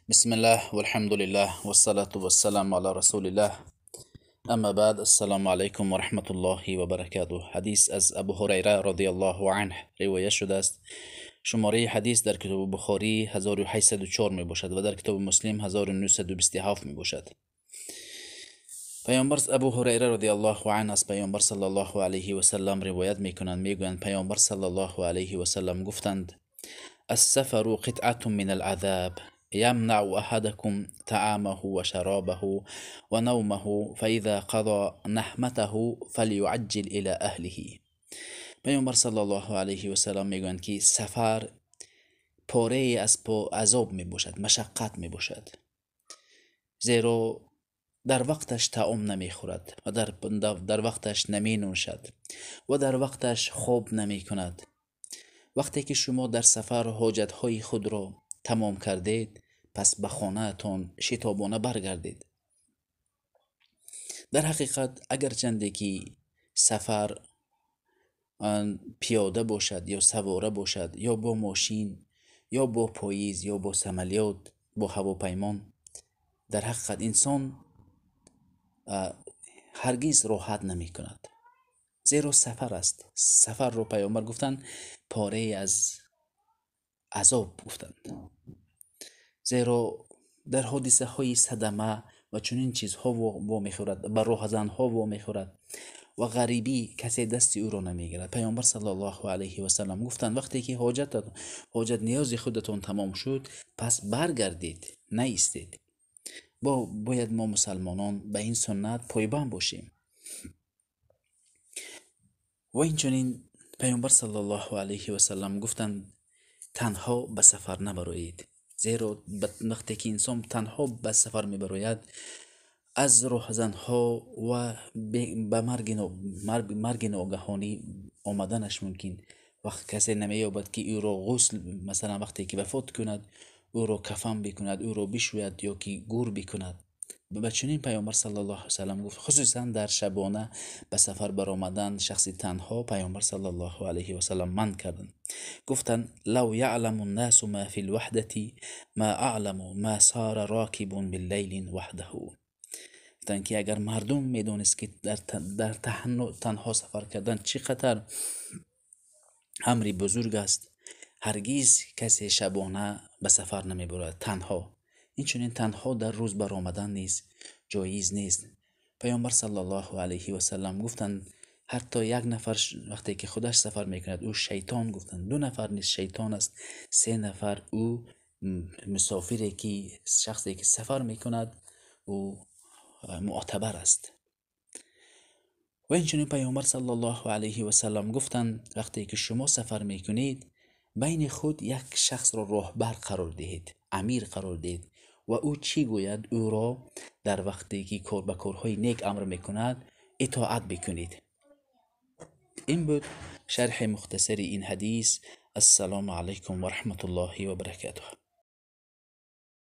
بسم الله والحمد لله والصلاة والسلام على رسول الله. اما بعد، السلام علیکم و رحمت الله و برکاته. حدیث از ابو هریره رضی الله عنه روایت شده است. شماره حدیث در کتاب بخاری 1804 می باشد و در کتاب مسلم 1927 می باشد. پیامبر ابو هریره رضی الله عنه از پیامبر صلی الله علیه و سلم روایت میکنند، میگویند پیامبر صلی الله علیه و سلم گفتند: السفر قطعة من العذاب يمنع أحدكم طعامه وشرابه ونومه فإذا قضى نحمته فليعجل إلى أهله. پیامبر صلی الله علیه و سلم میگویند که سفر پاره از عذاب می باشد، مشقت می باشد، زیرا در وقتش طعام نمی خورد و در وقتش نمی نوشد و در وقتش خواب نمی کند. وقتی که شما در سفر حاجتهای خود را تمام کردید، پس به خانه‌تان شتابانه برگردید. در حقیقت اگرچند که سفر پیاده باشد یا سواره باشد یا با ماشین یا با پاییز یا با سمالیات با هواپیمان، در حقیقت انسان هرگز راحت نمی کند، زیرا سفر است. سفر رو پیامبر گفتن پاره از عذاب گفتند، زیرا در حادثه های صدمه و چنین چیزها وا میخورد، بر راهزن ها وا میخورد و غریبی کسی دستی او را نمیگیرد. پیامبر صلی الله علیه و سلم گفتند وقتی که حاجت نیاز خودتون تمام شد، پس برگردید، نایستید. باید ما مسلمانان به این سنت پایبند باشیم. و اینچنین پیامبر صلی الله علیه و سلم گفتند تنها به سفر نبرایید، زیرا وقتی که انسان تنها به سفر میبراید، از راهزنها و به مرگ ناگهانی آمدنش ممکن. وقت کسی نمییابد که او را غسل، مثلا وقتی که وفات کند او را کفن بکند، او را بشوید یا که گور بکند. به چنین پیامبر صلی الله علیه و سلم گفت، خصوصا در شبانه به سفر برآمدن شخصی تنها پیامبر صلی الله علیه و سلم من کردند. گفتند لو یعلم الناس ما فی الوحدة ما اعلم ما صار راکب باللیل وحده. گفتند که اگر مردم میدونست که در تنها سفر کردن چقدر امری بزرگ است، هرگز کسی شبانه به سفر نمیبرد تنها. این چنین تنها در روز برآمدن نیست، جایز نیست. پیامبر صلی الله علیه و سلم گفتند حتی یک نفر وقتی که خودش سفر میکند او شیطان، گفتند 2 نفر نیست، شیطان است. 3 نفر او مسافری که شخصی که سفر میکند او معتبر است. و اینچنین پیامبر صلی الله علیه و سلم گفتند وقتی که شما سفر میکنید، بین خود یک شخص را راهبر قرار دهید، امیر قرار دهید و او چی گوید او را در وقتی که به کارهای نیک امر میکند اطاعت بکنید. این بود شرح مختصر این حدیث. السلام علیکم و رحمت الله و برکاته.